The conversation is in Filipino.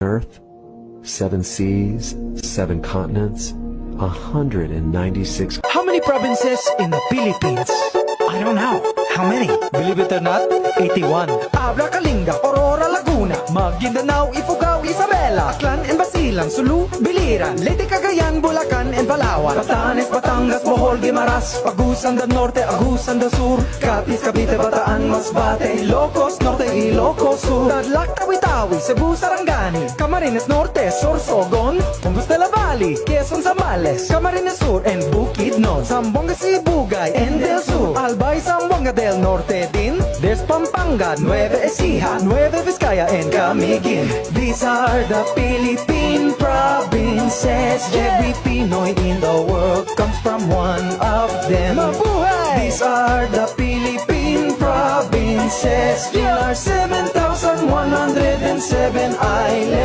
Earth, 7 seas, 7 continents, 196. How many provinces in the Philippines? I don't know. How many? Believe it or not, 81. Abra, Kalinga, Aurora, Laguna, Maguindanao, Ifugao, Isabela, Aklan and Basilan, Sulu, Biliran, Leyte, Cagayan, Bulacan and Palawan, Batanes, Batangas, Bohol, Guimaras, Agusan del Norte, Agusan del Sur, Capiz, Cavite, Bataan, Masbate, Ilocos Norte, Ilocos Sur, Tarlac, Tawi-Tawi, Cebu, Sarangani, Camarines Norte, Sorsogon, Compostela Valley, Quezon, Zambales, Camarines Sur and Bukidnon, Zamboanga, Sibugay and Del Sur, Albay, Zamboanga del Norte din, there's Pampanga, Nueva Ecija, Nueva Vizcaya and Camiguin. These are the Philippine provinces. Every Pinoy in the world comes from one of them. Mabuhay! These are the Philippine provinces. There are 7,107 islands.